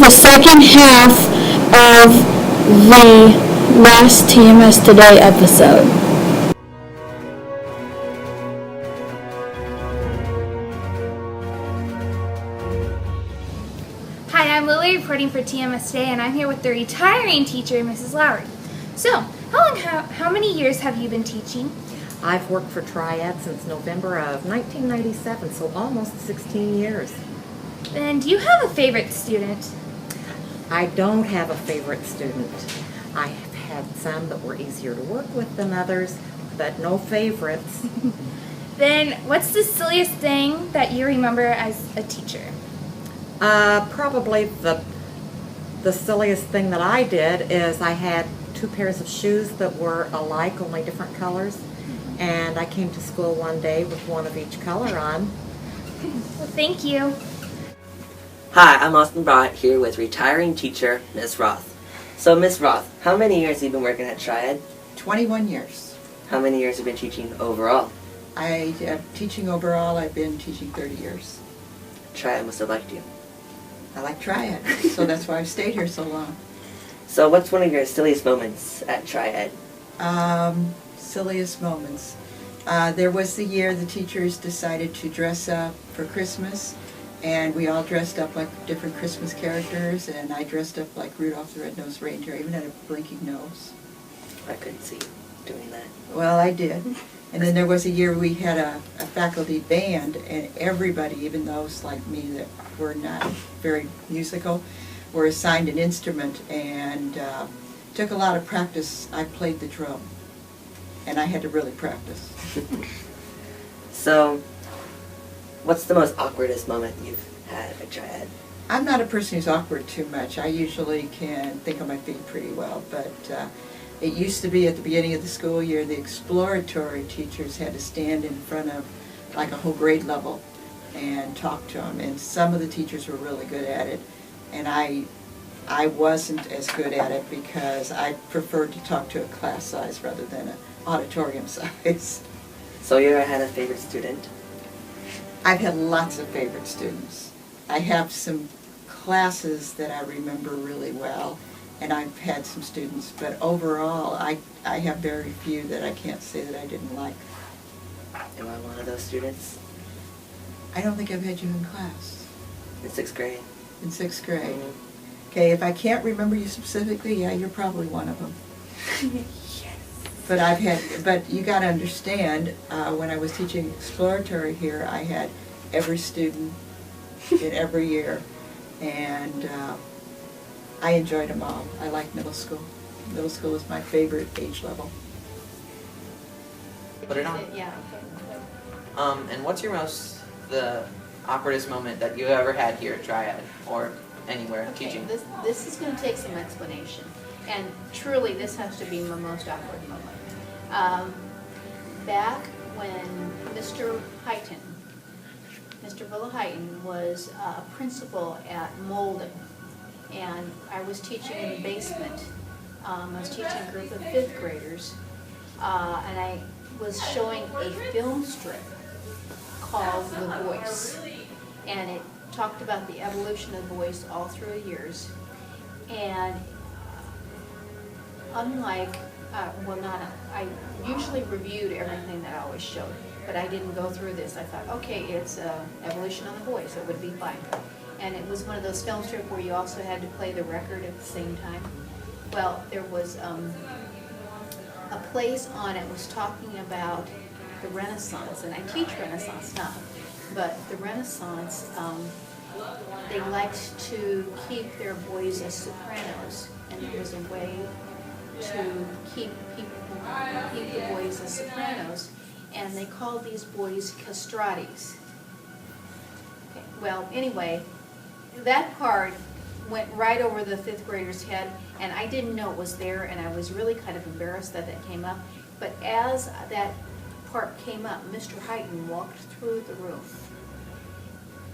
the second half of the last TMS Today episode. Hi, I'm Lily reporting for TMS Today, and I'm here with the retiring teacher, Mrs. Lowry. So, how many years have you been teaching? I've worked for Triad since November of 1997, so almost 16 years. And do you have a favorite student? I don't have a favorite student. I have had some that were easier to work with than others, but no favorites. Then, what's the silliest thing that you remember as a teacher? Probably the silliest thing that I did is I had 2 pairs of shoes that were alike, only different colors. And I came to school one day with one of each color on. Well, thank you. Hi, I'm LaBrot here with retiring teacher, Ms. Roth. So, Ms. Roth, how many years have you been working at Triad? 21 years. How many years have you been teaching overall? I am teaching overall. I've been teaching 30 years. Triad must have liked you. I like Triad, so that's why I've stayed here so long. So, what's one of your silliest moments at Triad? Silliest moments. There was the year the teachers decided to dress up for Christmas, and we all dressed up like different Christmas characters, and I dressed up like Rudolph the Red-Nosed Reindeer. I even had a blinking nose. I couldn't see you doing that. Well, I did. And then there was a year we had a faculty band, and everybody, even those like me that were not very musical, were assigned an instrument, and took a lot of practice. I played the drum, and I had to really practice. So, what's the most awkwardest moment you've had at Triad? I'm not a person who's awkward too much. I usually can think on my feet pretty well, but it used to be at the beginning of the school year, the exploratory teachers had to stand in front of like a whole grade level and talk to them, and some of the teachers were really good at it, and I wasn't as good at it because I preferred to talk to a class size rather than an auditorium size. So, you ever had a favorite student? I've had lots of favorite students. I have some classes that I remember really well, and I've had some students, but overall I have very few that I can't say that I didn't like. Am I one of those students? I don't think I've had you in class. In 6th grade? In 6th grade. Mm-hmm. Okay, if I can't remember you specifically, yeah, you're probably one of them. Yes. But you got to understand, when I was teaching exploratory here, I had every student in every year, and I enjoyed them all. I like middle school. Middle school is my favorite age level. Put it on. Yeah. And what's the awkwardest moment that you ever had here at Triad or anywhere teaching? This is going to take some explanation, and truly this has to be my most awkward moment. Back when Mr. Villa Heighton was a principal at Molden, and I was teaching in the basement. I was teaching a group of 5th graders, and I was showing a film strip called The Voice, and it talked about the evolution of the voice all through the years. And unlike, I usually reviewed everything that I always showed, but I didn't go through this. I thought, okay, it's evolution of the voice, it would be fine. And it was one of those film strips where you also had to play the record at the same time. Well, there was a place on it was talking about the Renaissance, and I teach Renaissance now, but the Renaissance, they liked to keep their boys as sopranos, and there was a way to keep the boys as sopranos, and they called these boys castratis. Okay. Well, anyway, that part went right over the 5th grader's head, and I didn't know it was there, and I was really kind of embarrassed that that came up. But as that part came up, Mr. Heighton walked through the room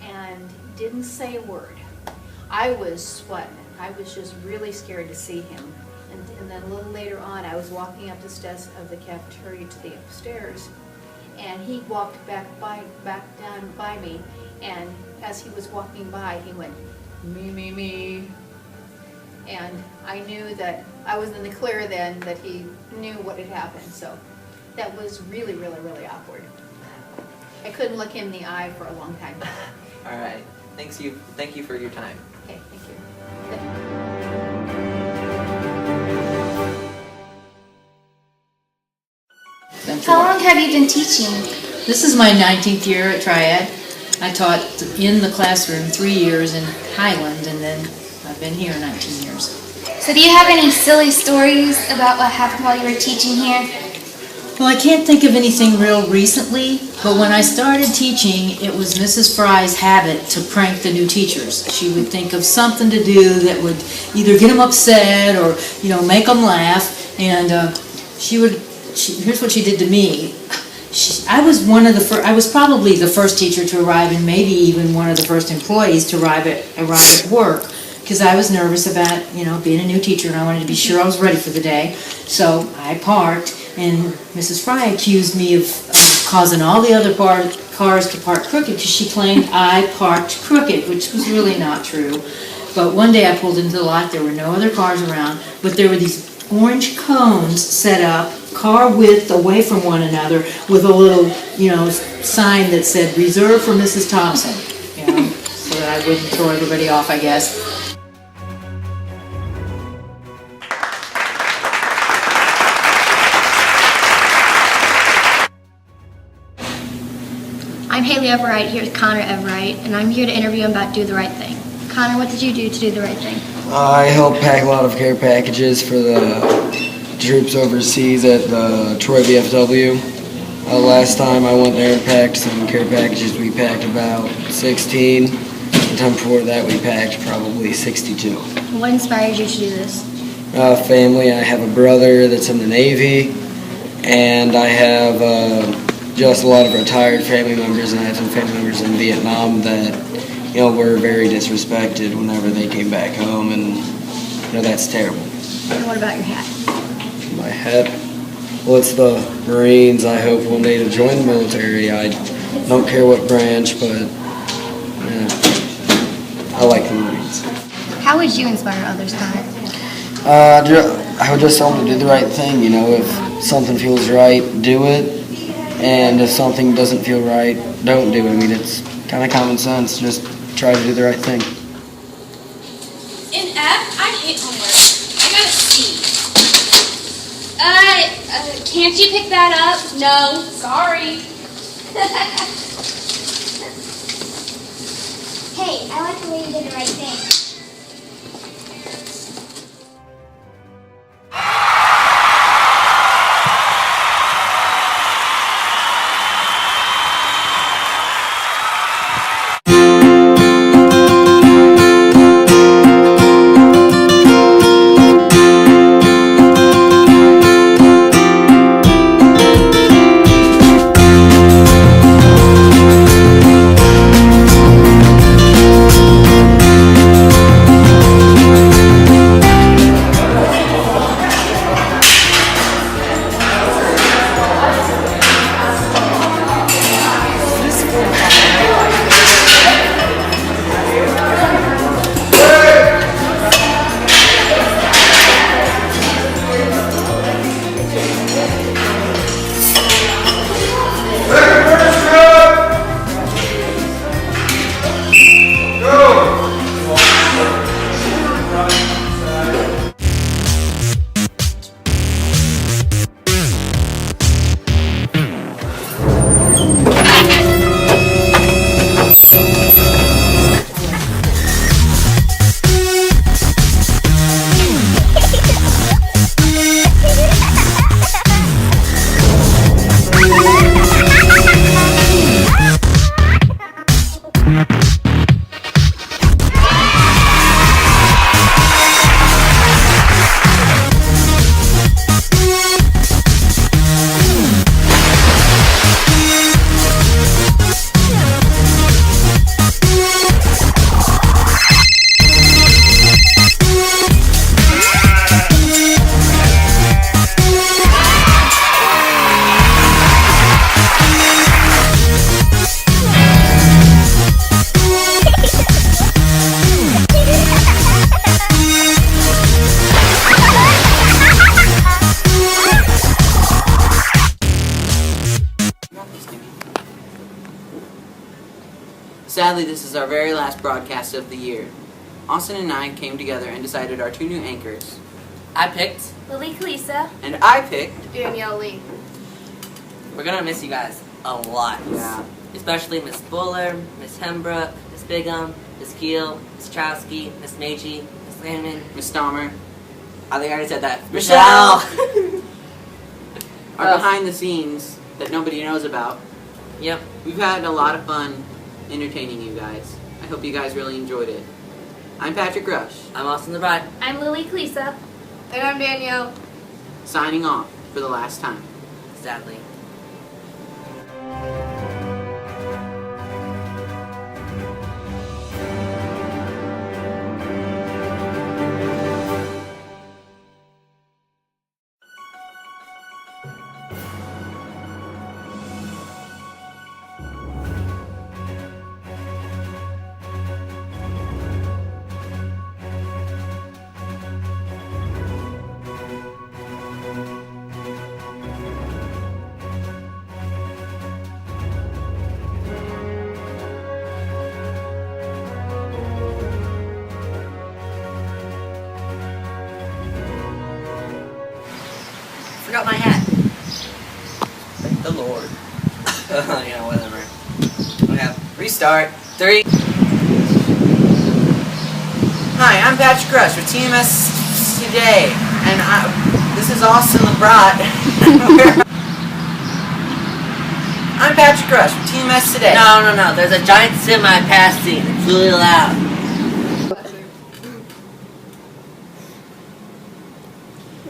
and didn't say a word. I was sweating. I was just really scared to see him. And then a little later on, I was walking up the steps of the cafeteria to the upstairs, and he walked back down by me, and as he was walking by, he went, me, And I knew that I was in the clear then, that he knew what had happened, so that was really, really, really awkward. I couldn't look him in the eye for a long time. All right. Thank you for your time. Okay, thank you. How long have you been teaching? This is my 19th year at Triad. I taught in the classroom 3 years in Highland, and then I've been here 19 years. So do you have any silly stories about what happened while you were teaching here? Well, I can't think of anything real recently, but when I started teaching, it was Mrs. Fry's habit to prank the new teachers. She would think of something to do that would either get them upset or, make them laugh, and here's what she did to me. I was probably the first teacher to arrive, and maybe even one of the first employees to arrive at work, because I was nervous about, being a new teacher, and I wanted to be sure I was ready for the day. So I parked, and Mrs. Fry accused me of causing all the other cars to park crooked, because she claimed I parked crooked, which was really not true. But one day I pulled into the lot, there were no other cars around, but there were these orange cones set up, car width away from one another, with a little, sign that said, "Reserved for Mrs. Thompson," so that I wouldn't throw everybody off, I guess. I'm Haley Everett here with Connor Everett, and I'm here to interview him about Do the Right Thing. Connor, what did you do to do the right thing? I helped pack a lot of care packages for the troops overseas at the Troy VFW. Last time I went there and packed some care packages, we packed about 16. The time before that we packed probably 62. What inspired you to do this? Family. I have a brother that's in the Navy, and I have just a lot of retired family members, and I had some family members in Vietnam that were very disrespected whenever they came back home, and that's terrible. And what about your hat? My hat? Well, it's the Marines. I hope one day to join the military. I don't care what branch, but I like the Marines. How would you inspire others, Connor? I would just tell them to do the right thing. If something feels right, do it. And if something doesn't feel right, don't do it. I mean, it's kind of common sense. Just try to do the right thing. In F, I hate homework. I got a C. Can't you pick that up? No. Sorry. Hey, I like the way you did the right thing. Sadly, this is our very last broadcast of the year. Austin and I came together and decided our 2 new anchors. I picked. Lily Kalisa. And I picked. Danielle Lee. We're gonna miss you guys a lot. Yeah. Especially Miss Buller, Miss Hembrook, Miss Bigham, Miss Keel, Miss Chowski, Miss Meiji, Miss Landman, Miss Stommer. I think I already said that. Michelle! Our behind the scenes that nobody knows about. Yep. We've had a lot of fun entertaining you guys. I hope you guys really enjoyed it. I'm Patrick Roesch, I'm Austin LaBrot. I'm Lily Kalisa. And I'm Danielle. signing off for the last time. Sadly. Forgot my hat. Thank the Lord. Yeah, whatever. Okay, restart. 3. Hi, I'm Patrick Roesch with TMS today, and this is Austin LaBrot. I'm Patrick Roesch with TMS today. No. There's a giant semi passing. It's really loud.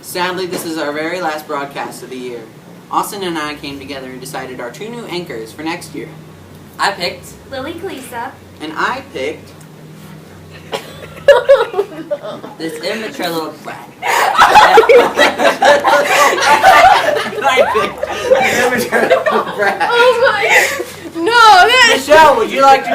Sadly, this is our very last broadcast of the year. Austin and I came together and decided our 2 new anchors for next year. I picked. Lily Kalisa. And I picked... This immature little brat. I picked... Immature little brat. Oh my. No, that. Michelle, would you like to...